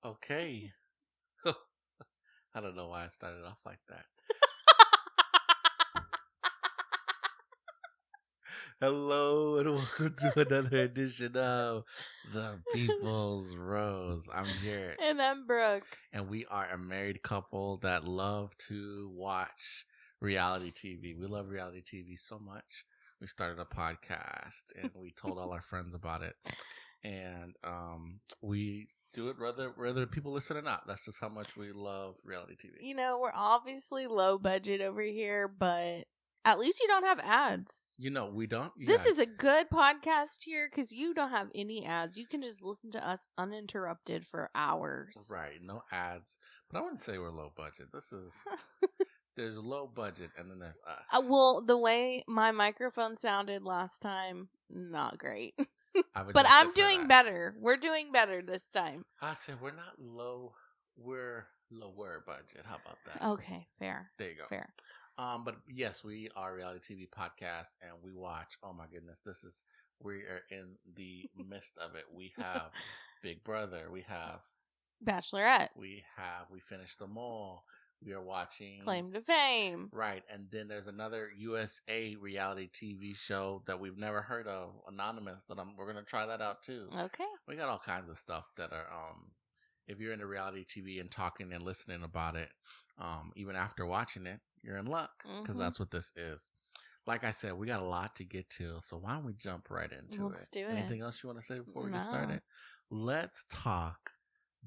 Okay. I don't know why I started off like that. Hello and welcome to another edition of The People's Rose. I'm Jared, And I'm Brooke. and we are a married couple that love to watch reality TV. We love reality TV so much. We started a podcast and we told all our friends about it. And we do it whether people listen or not. That's just how much we love reality TV. You know, we're obviously low budget over here, but at least you don't have ads. You know, we don't. This is a good podcast here because you don't have any ads. You can just listen to us uninterrupted for hours. Right, no ads. But I wouldn't say we're low budget. There's low budget and then there's us. Well, the way my microphone sounded last time, not great. I've But adjusted I'm for doing that. better. We're doing better this time. I said we're not low. We're lower budget. How about that? Okay, fair. There you go. Fair. But yes, we are a reality TV podcast and we watch. Oh my goodness, we are in the midst of it. We have Big Brother. We have Bachelorette. we finished them all. We are watching Claim to fame. Right, and then there's another USA reality TV show that we've never heard of, Anonymous. We're gonna try that out too. Okay. We got all kinds of stuff that are if you're into reality TV and talking and listening about it, even after watching it, you're in luck because that's what this is. Like I said, we got a lot to get to, so why don't we jump right into Let's do it. Anything else you want to say before we get No. started? Let's talk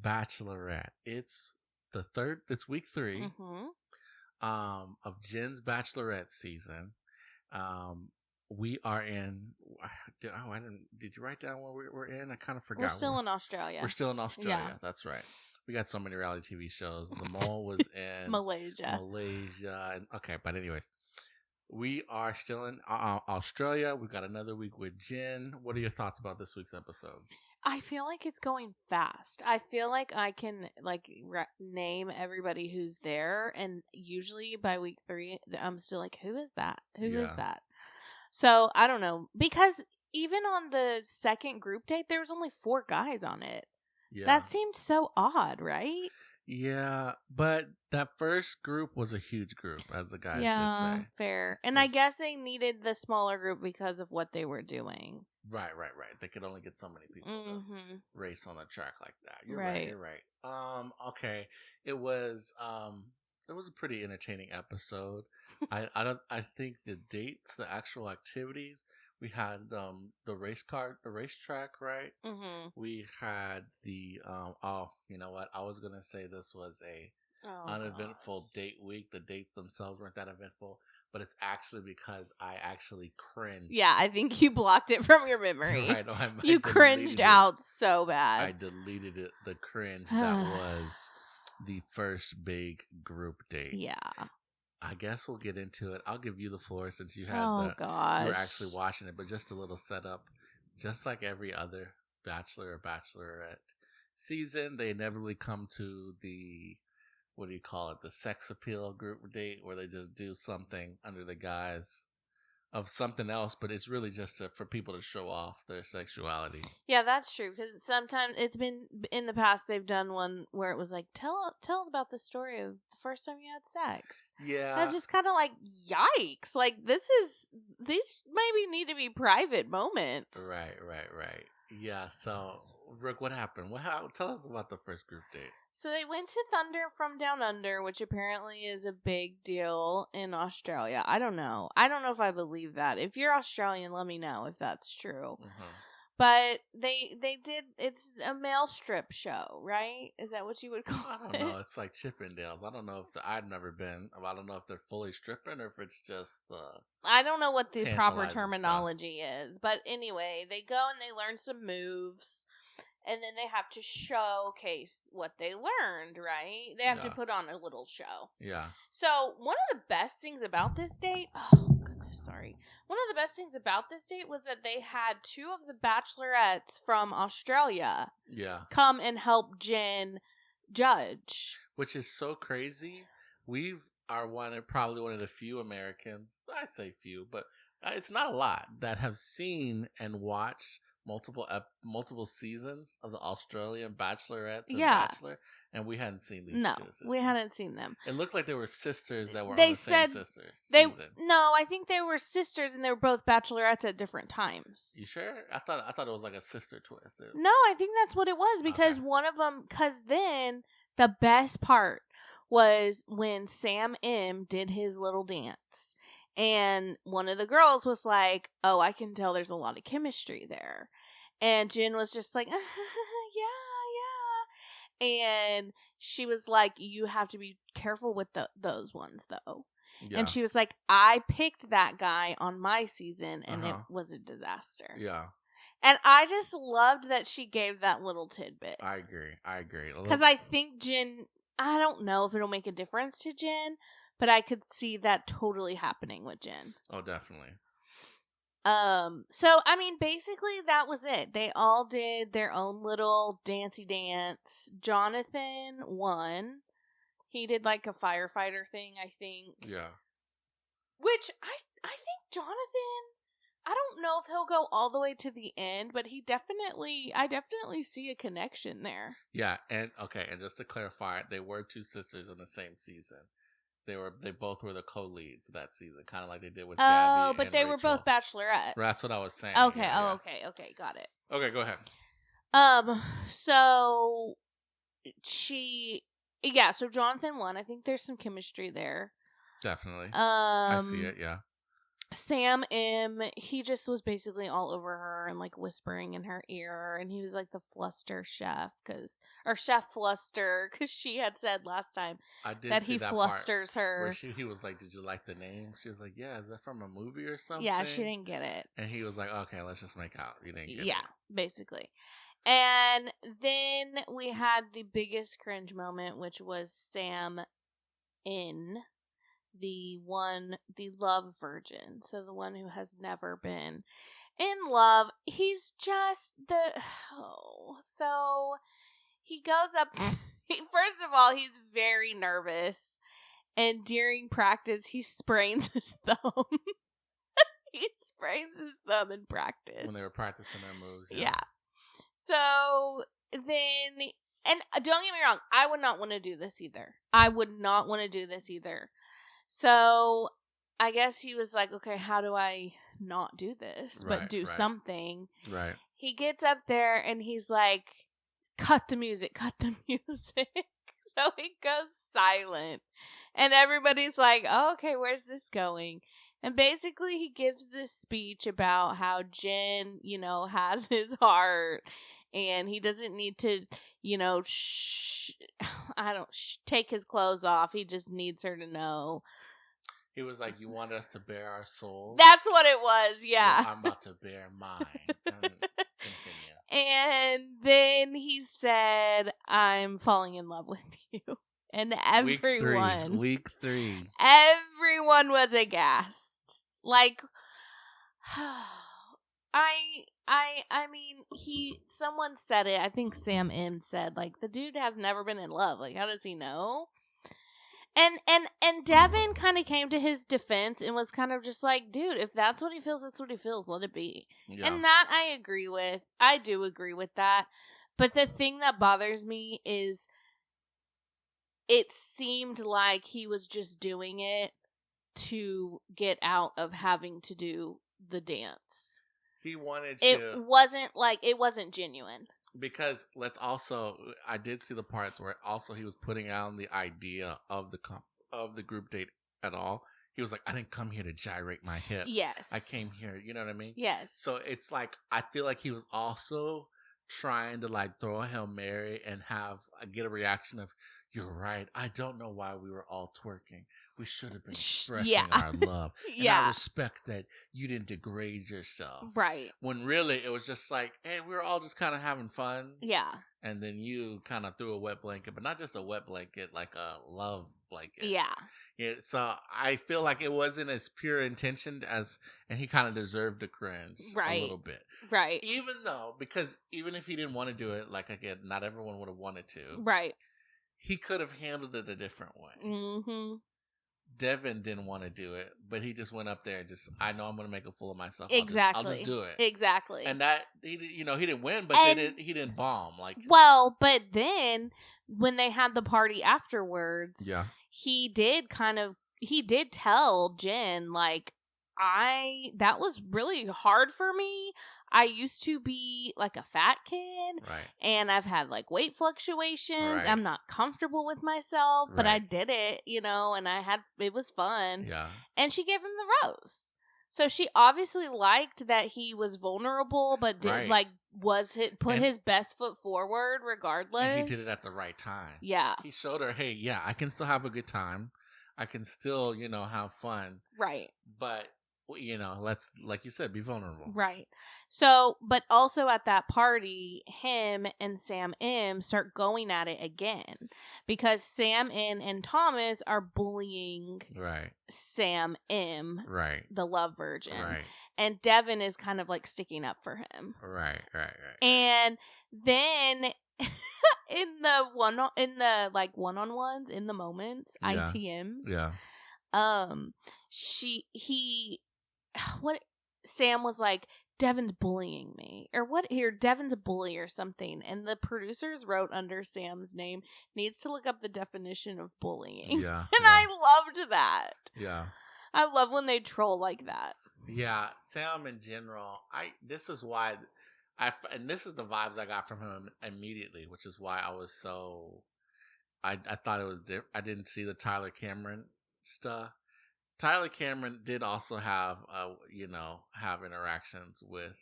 Bachelorette. It's week 3 of Jenn's Bachelorette season. We are in. Did you write down where we're in? I kind of forgot. We're still in Australia. We're still in Australia. Yeah. That's right. We got so many reality TV shows. The Mole was in Malaysia. Okay, but anyways, we are still in Australia. We got another week with Jenn. What are your thoughts about this week's episode? I feel like it's going fast. I feel like I can name everybody who's there, and usually by week 3, I'm still like, who is that? Who is that? So I don't know, because even on the second group date, there was only 4 guys on it. Yeah, that seemed so odd, right? Yeah, but that first group was a huge group, as the guys did say. Fair. And I guess they needed the smaller group because of what they were doing. Right. They could only get so many people to race on the track like that. You're right. Okay. It was a pretty entertaining episode. I think the dates, the actual activities, we had the racetrack, right? We had the you know what? I was gonna say this was a uneventful date week. The dates themselves weren't that eventful, but it's actually because I actually cringed. Yeah, I think you blocked it from your memory. Right, you cringed out so bad. I deleted it. The cringe that was the first big group date. Yeah. I guess we'll get into it. I'll give you the floor since you had you were actually watching it, but just a little setup. Just like every other Bachelor or Bachelorette season, they inevitably come to the, what do you call it, the sex appeal group date where they just do something under the guise of something else, but it's really just for people to show off their sexuality. Yeah, that's true, because sometimes it's been in the past they've done one where it was like, tell about the story of the first time you had sex. Yeah, that's just kind of like, yikes, like these maybe need to be private moments. Right. Yeah, so Brooke, what happened? Tell us about the first group date. So they went to Thunder from Down Under, which apparently is a big deal in Australia. I don't know if I believe that. If you're Australian, let me know if that's true. But they did. It's a male strip show, right? Is that what you would call it? I don't know. It's like Chippendales. I don't know if I've never been. I don't know if they're fully stripping or if it's just the. I don't know what the proper terminology is, but anyway, they go and they learn some moves. And then they have to showcase what they learned, right? They have to put on a little show. Yeah. So, one of the best things about this date... One of the best things about this date was that they had 2 of the Bachelorettes from Australia come and help Jenn judge. Which is so crazy. We are probably one of the few Americans, I say few, but it's not a lot, that have seen and watched multiple seasons of the Australian Bachelorettes and Bachelor, and we hadn't seen these two sisters. We hadn't seen them. It looked like they were sisters that were on the same season. No, I think they were sisters, and they were both Bachelorettes at different times. You sure? I thought it was like a sister twist. No, I think that's what it was, because one of them. Because then the best part was when Sam M did his little dance. And one of the girls was like, "Oh, I can tell there's a lot of chemistry there." And Jenn was just like, yeah. And she was like, "You have to be careful with those ones, though." Yeah. And she was like, "I picked that guy on my season, and it was a disaster." Yeah. And I just loved that she gave that little tidbit. I agree. Because I think Jenn, I don't know if it'll make a difference to Jenn, but I could see that totally happening with Jenn. Oh, definitely. So, I mean, basically that was it. They all did their own little dancey dance. Jonathan won. He did like a firefighter thing, I think. Yeah. Which I think Jonathan, I don't know if he'll go all the way to the end, but I definitely see a connection there. Yeah, and just to clarify, they were two sisters in the same season. They both were the co-leads that season, kind of like they did with Gabby and Rachel. Oh, but they were both Bachelorettes. That's what I was saying. Okay, yeah. Okay, got it. Okay, go ahead. So so Jonathan won. I think there's some chemistry there. Definitely. I see it, yeah. Sam M, he just was basically all over her and like whispering in her ear, and he was like the fluster chef, Chef Fluster, because she had said last time that he flusters her. Where he was like, "Did you like the name?" She was like, "Yeah, is that from a movie or something?" Yeah, she didn't get it. And he was like, "Okay, let's just make out." You didn't get it. Yeah, basically. And then we had the biggest cringe moment, which was Sam N, the love virgin, so the one who has never been in love. He's just so he goes up. First of all, he's very nervous, and during practice he sprains his thumb. He sprains his thumb in practice when they were practicing their moves. Yeah. So then, and don't get me wrong, I would not want to do this either. So I guess he was like, "Okay, how do I not do this, but do something?" Right. He gets up there and he's like, cut the music. So he goes silent. And everybody's like, "Oh, okay, where's this going?" And basically he gives this speech about how Jenn, has his heart, and he doesn't need to, take his clothes off. He just needs her to know. He was like, "You wanted us to bare our souls?" That's what it was, yeah. Well, I'm about to bare mine. Continue. And then he said, "I'm falling in love with you." And everyone... Week three. Everyone was aghast. Like... I mean, someone said it, I think Sam M said, like, the dude has never been in love. Like, how does he know? And Devin kind of came to his defense and was kind of just like, "Dude, if that's what he feels, that's what he feels. Let it be." Yeah. And that I agree with. I do agree with that. But the thing that bothers me is it seemed like he was just doing it to get out of having to do the dance. He wanted to. It wasn't genuine. Because I did see the parts where also he was putting out the idea of the group date at all. He was like, "I didn't come here to gyrate my hips. Yes. I came here," you know what I mean? Yes. So it's like, I feel like he was also trying to like throw a Hail Mary and get a reaction of, "You're right. I don't know why we were all twerking. We should have been expressing our love. And I respect that you didn't degrade yourself." Right. When really it was just like, "Hey, we were all just kind of having fun." Yeah. And then you kind of threw a wet blanket, but not just a wet blanket, like a love blanket. Yeah. So I feel like it wasn't as pure intentioned and he kind of deserved to cringe a little bit. Right. Because even if he didn't want to do it, like again, not everyone would have wanted to. Right. He could have handled it a different way. Mm-hmm. Devin didn't want to do it, but he just went up there and just, I know I'm going to make a fool of myself. Exactly. I'll just do it. Exactly. And that, he didn't win, but he didn't bomb. Like, well, but then when they had the party afterwards, yeah, he did tell Jenn, like, that was really hard for me. I used to be like a fat kid, right, and I've had like weight fluctuations. right, I'm not comfortable with myself, but I right. did it, and it was fun. Yeah. And she gave him the rose. So she obviously liked that he was vulnerable, but did Right. like put his best foot forward regardless. And he did it at the right time. Yeah. He showed her, hey, yeah, I can still have a good time. I can still, have fun. Right. But, let's, like you said, be vulnerable. Right. So, but also at that party, him and Sam M start going at it again because Sam N and Thomas are bullying right. Sam M, right, the love virgin. Right. And Devin is kind of like sticking up for him. Right. And then in the like one-on-ones, in the moments, yeah. ITMs. Yeah. Sam was like, Devin's bullying me, or what? Here, Devin's a bully or something, and the producers wrote under Sam's name, needs to look up the definition of bullying. Yeah. And I loved that. Yeah. I love when they troll like that. Yeah, Sam in general. This is why and this is the vibes I got from him immediately, which is why I was so. I thought it was different. I didn't see the Tyler Cameron stuff. Tyler Cameron did also have, have interactions with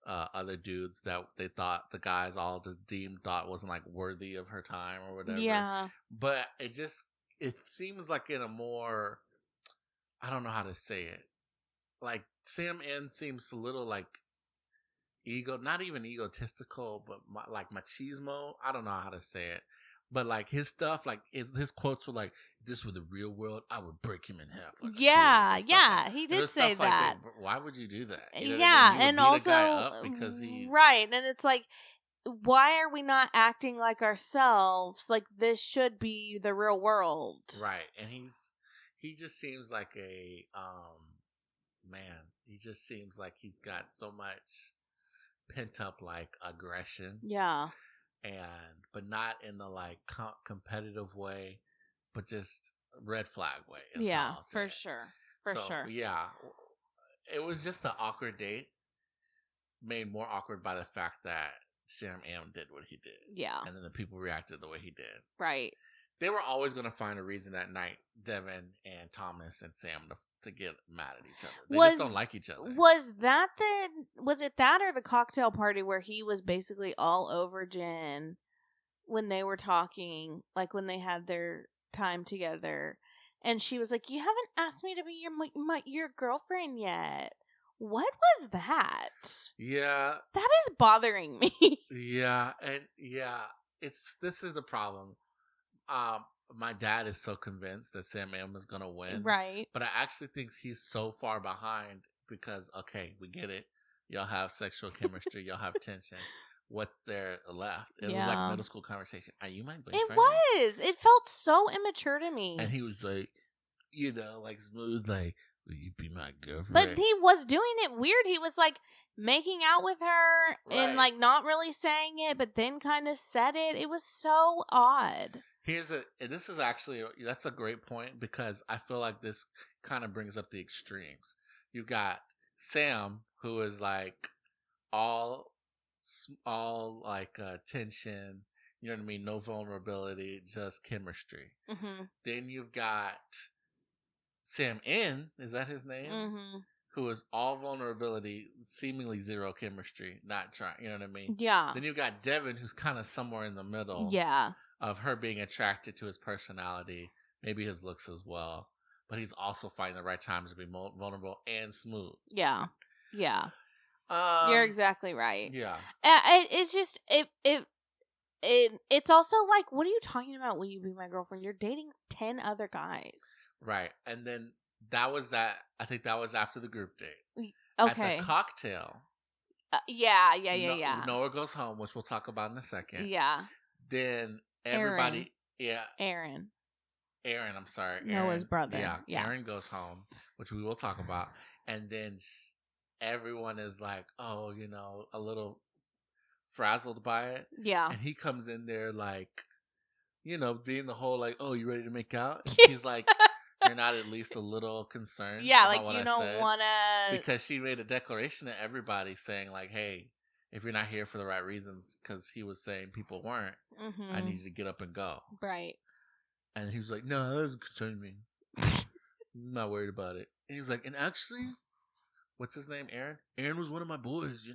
other dudes that they thought the guys all just thought wasn't like worthy of her time or whatever. Yeah. But it seems like in a more, I don't know how to say it. Like Sam N seems a little like not even egotistical, but like machismo. I don't know how to say it. But like his stuff, like his quotes were like, "If this were the real world, I would break him in half." Like yeah, like he did say that. Like, why would you do that? Yeah, and also a guy up because he right, and it's like, why are we not acting like ourselves? Like this should be the real world, right? And he just seems like a man. He just seems like he's got so much pent up like aggression. Yeah. But not in the like competitive way, but just red flag way. Yeah, for sure. For sure. Yeah, it was just an awkward date, made more awkward by the fact that Sam M did what he did. Yeah. And then the people reacted the way he did. Right. They were always going to find a reason that night, Devin and Thomas and Sam, to get mad at each other. They just don't like each other. Was it that or the cocktail party where he was basically all over Jenn when they were talking, like when they had their time together, and she was like, "You haven't asked me to be your girlfriend yet." What was that? Yeah. That is bothering me. Yeah, and this is the problem. My dad is so convinced that Sam M is gonna win, right? But I actually think he's so far behind because okay, we get it. Y'all have sexual chemistry. Y'all have tension. What's there left? It was like middle school conversation. Are you my boyfriend? It was. It felt so immature to me. And he was like, like smooth, like, will you be my girlfriend? But he was doing it weird. He was like making out with her and like not really saying it, but then kind of said it. It was so odd. This is actually, that's a great point because I feel like this kind of brings up the extremes. You got Sam, who is like all like tension, you know what I mean? No vulnerability, just chemistry. Mm-hmm. Then you've got Sam N, is that his name? Mm-hmm. Who is all vulnerability, seemingly zero chemistry, not trying, you know what I mean? Yeah. Then you've got Devin, who's kind of somewhere in the middle. Yeah. Of her being attracted to his personality, maybe his looks as well, but he's also finding the right times to be vulnerable and smooth. Yeah. Yeah. You're exactly right. Yeah. It's just it's also like, what are you talking about? Will you be my girlfriend? You're dating 10 other guys. Right. And then I think that was after the group date. Okay. At the cocktail. Yeah. Noah goes home, which we'll talk about in a second. Yeah. Then everybody. Aaron. Aaron, I'm sorry. Noah's brother. Yeah. Aaron goes home, which we will talk about. And then everyone is like, oh, a little frazzled by it. Yeah. And he comes in there like, being the whole like, oh, you ready to make out? And she's like, you're not at least a little concerned about what I said? Wanna... Because she made a declaration to everybody saying like, hey, if you're not here for the right reasons, because he was saying people weren't, I need you to get up and go. Right. And he was like, no, that doesn't concern me. I'm not worried about it. And he's like, and actually, what's his name? Aaron? Aaron was one of my boys,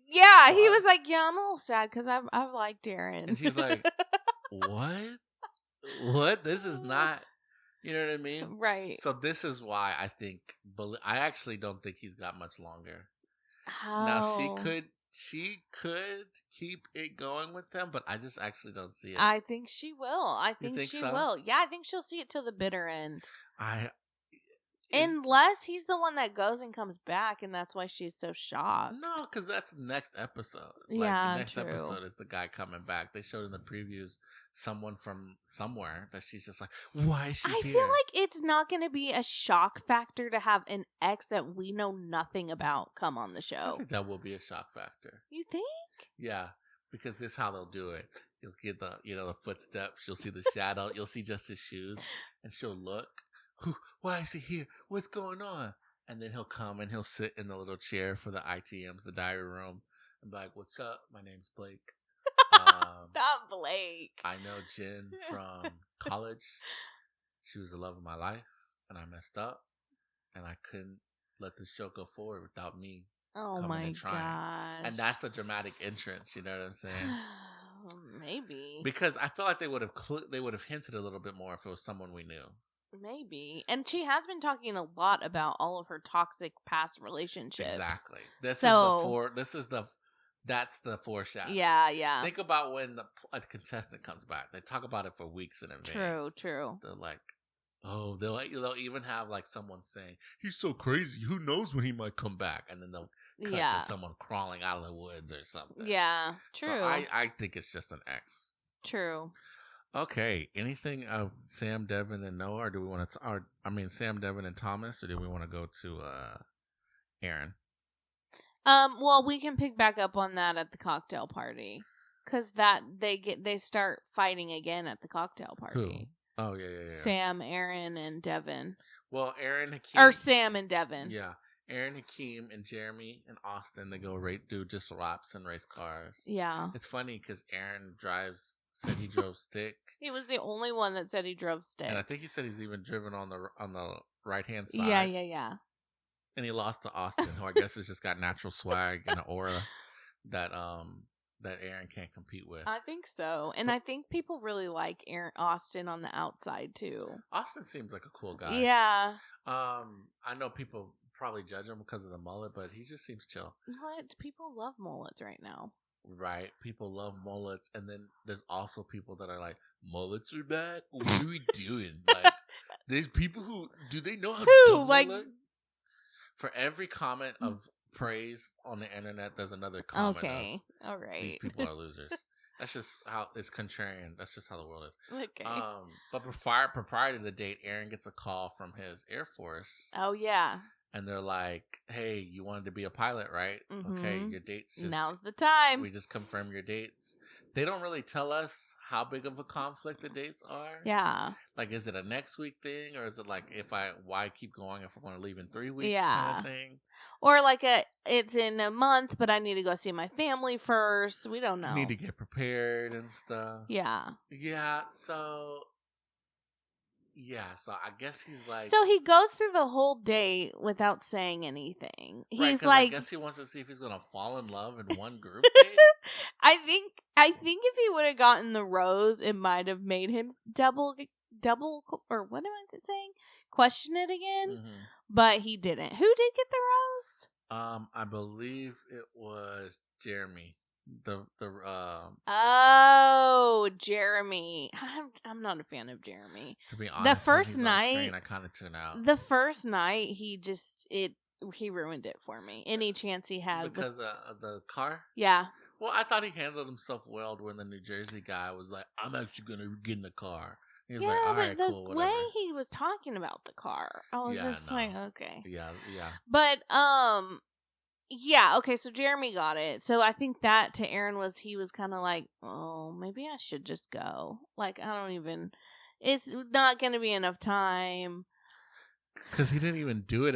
Yeah, so he was like, yeah, I'm a little sad because I've liked Aaron. And she's like, what? What? This is not, you know what I mean? Right. So this is why I think, I actually don't think he's got much longer. How? Now, she could keep it going with them, but I just actually don't see it. I think she will. I think she will. Yeah, I think she'll see it till the bitter end. Unless he's the one that goes and comes back, and that's why she's so shocked. No, because that's next episode. Yeah, the next true. episode is the guy coming back. They showed in the previews someone from somewhere that she's just like, why is she here? I feel like it's not going to be a shock factor to have an ex that we know nothing about come on the show. I think that will be a shock factor. You think? Yeah, because this is how they'll do it. You'll get the the footsteps. You'll see the shadow. You'll see just his shoes, and she'll look. Why is he here? What's going on? And then he'll come and he'll sit in the little chair for the ITMs, the diary room, and be like, what's up? My name's Blake. Not Blake. I know Jenn from college. She was the love of my life, and I messed up, and I couldn't let the show go forward without me coming and trying. Gosh. And that's the dramatic entrance, you know what I'm saying? Maybe. Because I feel like they would have hinted a little bit more if it was someone we knew. Maybe. And she has been talking a lot about all of her toxic past relationships. Exactly. That's the foreshadow. Yeah. Think about when a contestant comes back. They talk about it for weeks in advance. True. They're like, oh, they'll even have like someone saying, he's so crazy. Who knows when he might come back? And then they'll cut to someone crawling out of the woods or something. Yeah, true. So I think it's just an X. True. Okay. Anything of Sam, Devin, and Noah, or do we want to? Sam, Devin, and Thomas, or do we want to go to Aaron? Well, we can pick back up on that at the cocktail party, because they start fighting again at the cocktail party. Who? Oh yeah. Sam, Aaron, and Devin. Well, Aaron, Hakeem, or Sam and Devin. Yeah. Aaron, Hakeem, and Jeremy and Austin, they go do just laps and race cars. Yeah. It's funny because Aaron said he drove stick. He was the only one that said he drove stick. And I think he said he's even driven on the right-hand side. Yeah. And he lost to Austin, who I guess has just got natural swag and an aura that Aaron can't compete with. I think so. And I think people really like Austin on the outside, too. Austin seems like a cool guy. Yeah. I know people probably judge him because of the mullet, but he just seems chill. What? People love mullets right now. Right. People love mullets. And then there's also people that are like, mullets are back? What are we doing? Like, there's people who, do they know how to mullet? For every comment of praise on the internet, there's another comment. Okay. All right. These people are losers. That's just how it's contrarian. That's just how the world is. Okay. But prior to the date, Aaron gets a call from his Air Force. Oh, yeah. And they're like, hey, you wanted to be a pilot, right? Mm-hmm. Okay, your dates now's the time. We just confirmed your dates. They don't really tell us how big of a conflict the dates are. Yeah. Like, is it a next week thing? Or is it like, why keep going if I'm going to leave in 3 weeks kind of thing? Or like it's in a month, but I need to go see my family first. We don't know. You need to get prepared and stuff. Yeah. Yeah, so I guess he's like... So he goes through the whole day without saying anything. He's like... I guess he wants to see if he's going to fall in love in one group date. I think if he would have gotten the rose, it might have made him double, or what am I saying? Question it again. Mm-hmm. But he didn't. Who did get the rose? I believe it was Jeremy. Jeremy. I'm not a fan of Jeremy. To be honest, the first night, screen, I kind of tune out. The first night, he ruined it for me. Any chance he had because of the car. Yeah. Well, I thought he handled himself well when the New Jersey guy was like, "I'm actually gonna get in the car." He was like, all right, but cool, the whatever. way he was talking about the car, I was just like, okay. Yeah. But, yeah, okay, so Jeremy got it. So I think that to Aaron he was kind of like, oh, maybe I should just go. Like, it's not going to be enough time. Because he didn't even do it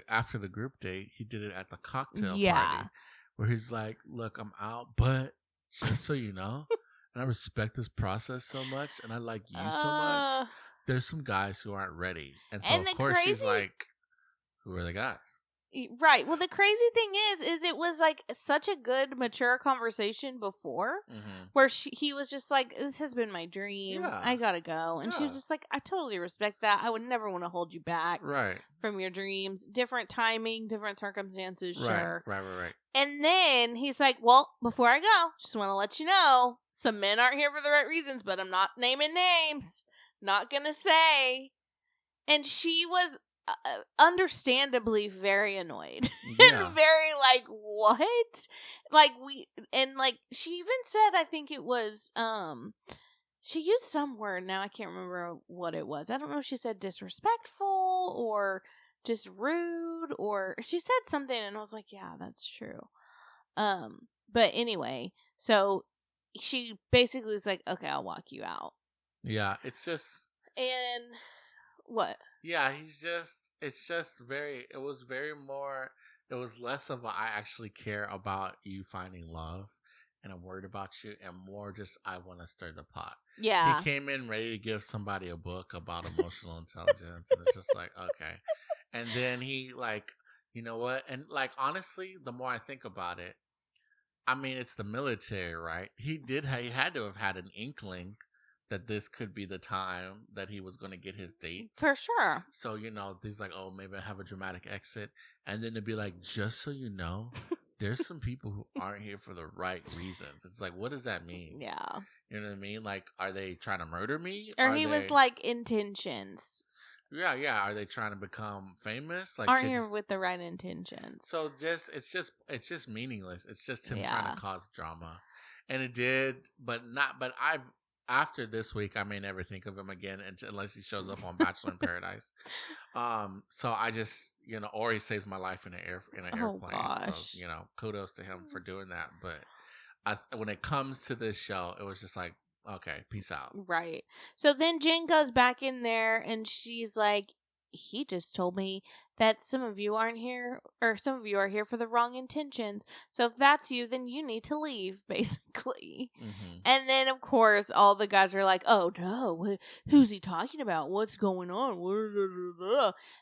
after the group date. He did it at the cocktail Yeah. party, where he's like, "Look, I'm out, but just so you know, and I respect this process so much, and I like you so much. There's some guys who aren't ready, and so of course she's like, who are the guys?" Right. Well, the crazy thing is it was like such a good, mature conversation before, where he was just like, "This has been my dream. Yeah. I gotta go," and she was just like, "I totally respect that. I would never want to hold you back, from your dreams. Different timing, different circumstances, sure, right. And then he's like, "Well, before I go, just want to let you know, some men aren't here for the right reasons, but I'm not naming names. Not gonna say." And she was understandably very annoyed. Yeah. And very like, what? Like she even said, I think it was she used some word, now I can't remember what it was. I don't know if she said disrespectful or just rude, or she said something and I was like, yeah, that's true. But anyway, so she basically was like, okay, I'll walk you out. Yeah, it's just. And what? Yeah, it was less of a, I actually care about you finding love and I'm worried about you, and more just, I want to stir the pot. Yeah. He came in ready to give somebody a book about emotional intelligence, and it's just like, okay. And then he, like, you know what? And, like, honestly, the more I think about it, I mean, it's the military, right? He had to have had an inkling that this could be the time that he was going to get his dates. For sure. So, he's like, oh, maybe I have a dramatic exit. And then to be like, just so you know, there's some people who aren't here for the right reasons. It's like, what does that mean? Yeah. You know what I mean? Like, are they trying to murder me? Or he was like, intentions. Yeah. Are they trying to become famous? Like, aren't here with the right intentions. So it's just meaningless. It's just him trying to cause drama, and it did, but not. But after this week, I may never think of him again unless he shows up on Bachelor in Paradise. So I just, or he saves my life in an airplane. Gosh. So kudos to him for doing that. But when it comes to this show, it was just like, okay, peace out. Right. So then Jenn goes back in there and she's like, he just told me that some of you are here for the wrong intentions. So if that's you, then you need to leave, basically. Mm-hmm. And then, of course, all the guys are like, oh, no, who's he talking about? What's going on?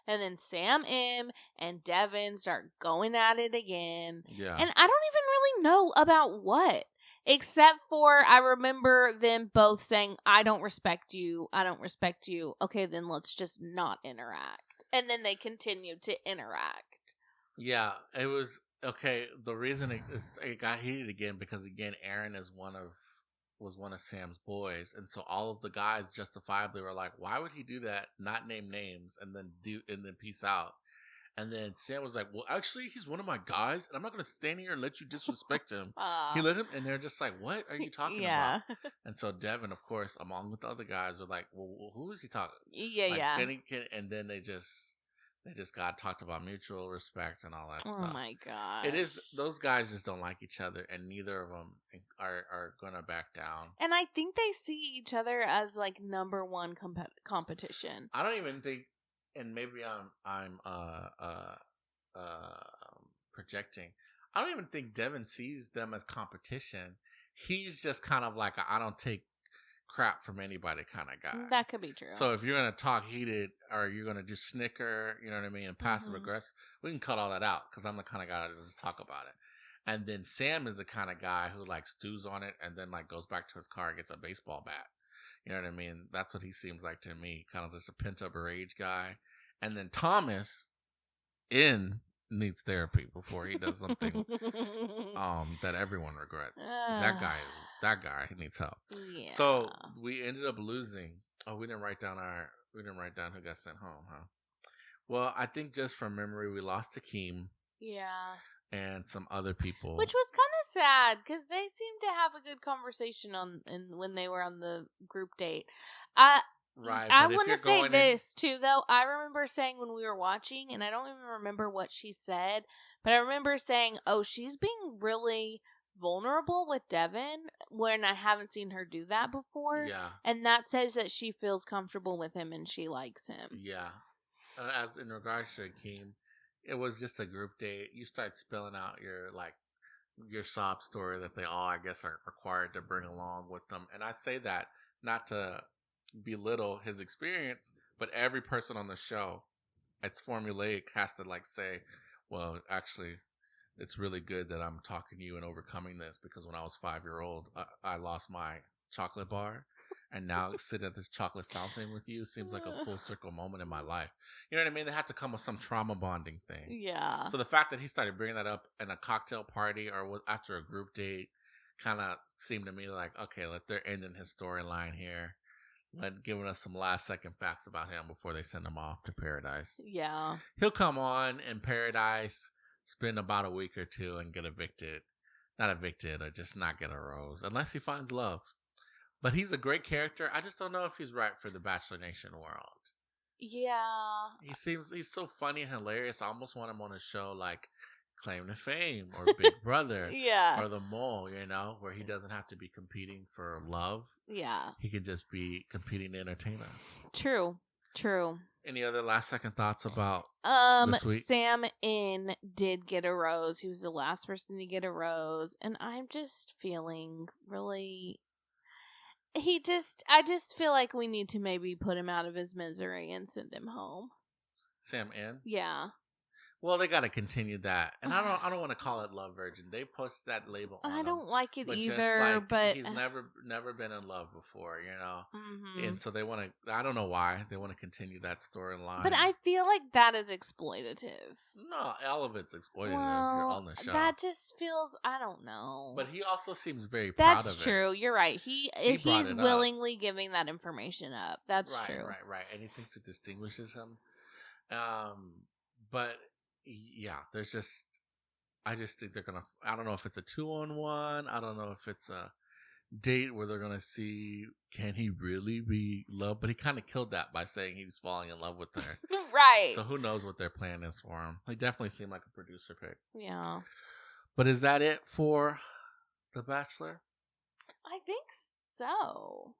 And then Sam M and Devin start going at it again. Yeah. And I don't even really know about what. Except for, I remember them both saying, I don't respect you. I don't respect you. Okay, then let's just not interact. And then they continued to interact. Yeah, it was, okay, the reason it got heated again, because, again, Aaron was one of Sam's boys. And so all of the guys justifiably were like, why would he do that, not name names, and then peace out? And then Sam was like, well, actually, he's one of my guys, and I'm not going to stand here and let you disrespect him. He let him, and they're just like, what are you talking about? And so Devin, of course, along with the other guys, were like, well, who is he talking? Yeah. And then they just got talked about mutual respect and all that stuff. Oh my god. It is, those guys just don't like each other, and neither of them are going to back down. And I think they see each other as like number one competition. I don't even think, and maybe I'm projecting. I don't even think Devin sees them as competition. He's just kind of like I don't take crap from anybody kind of guy. That could be true. So if you're gonna talk heated, or you're gonna just snicker, you know what I mean, and passive aggressive, we can cut all that out, because I'm the kind of guy that just talk about it. And then Sam is the kind of guy who like stews on it and then like goes back to his car and gets a baseball bat. You know what I mean? That's what he seems like to me. Kind of just a pent up rage guy. And then Thomas needs therapy before he does something that everyone regrets. That guy, he needs help. Yeah. So we ended up losing. Oh, we didn't write down who got sent home, huh? Well, I think just from memory, we lost Akeem. Yeah. And some other people, which was kind of sad, because they seemed to have a good conversation when they were on the group date. Right, I but if want you're to say going in, this too, though. I remember saying when we were watching, and I don't even remember what she said, but I remember saying, "Oh, she's being really vulnerable with Devin," when I haven't seen her do that before, yeah, and that says that she feels comfortable with him and she likes him. yeah. As in regards to Akeem, it was just a group date. You start spilling out your sob story that they all, I guess, are required to bring along with them. And I say that not to belittle his experience, but every person on the show, it's formulaic, has to like say, well, actually, it's really good that I'm talking to you and overcoming this because when I was 5 year old, I lost my chocolate bar. And now sitting at this chocolate fountain with you seems like a full circle moment in my life. You know what I mean? They have to come with some trauma bonding thing. Yeah. So the fact that he started bringing that up in a cocktail party or after a group date kind of seemed to me like, okay, they're ending his storyline here, giving us some last second facts about him before they send him off to paradise. Yeah. He'll come on in paradise, spend about a week or two, and get evicted. Not evicted, or just not get a rose, unless he finds love. But he's a great character. I just don't know if he's right for the Bachelor Nation world. Yeah. He's so funny and hilarious. I almost want him on a show like Claim to Fame or Big Brother Yeah. or The Mole, where he doesn't have to be competing for love. Yeah. He can just be competing to entertain us. True. True. Any other last second thoughts about this week? Sam N did get a rose. He was the last person to get a rose, and I'm just feeling really I just feel like we need to maybe put him out of his misery and send him home. Sam N? Yeah. Well, they got to continue that, and I don't want to call it Love Virgin. They post that label on I him, don't like it but either, just like but he's never been in love before, mhm. and so they want to. I don't know why they want to continue that storyline. But I feel like that is exploitative. No, all of it's exploitative if you're Well, on the show. that just feels I don't know. But he also seems very proud That's of true. it. You're right. Brought He's it up. willingly giving that information up. That's true. Right. And he thinks it distinguishes him. But yeah, I just think they're gonna. I don't know if it's a 2-on-1. I don't know if it's a date where they're gonna see can he really be loved. But he kind of killed that by saying he was falling in love with her. Right. So who knows what their plan is for him? He definitely seemed like a producer pick. Yeah. But is that it for The Bachelor? I think so.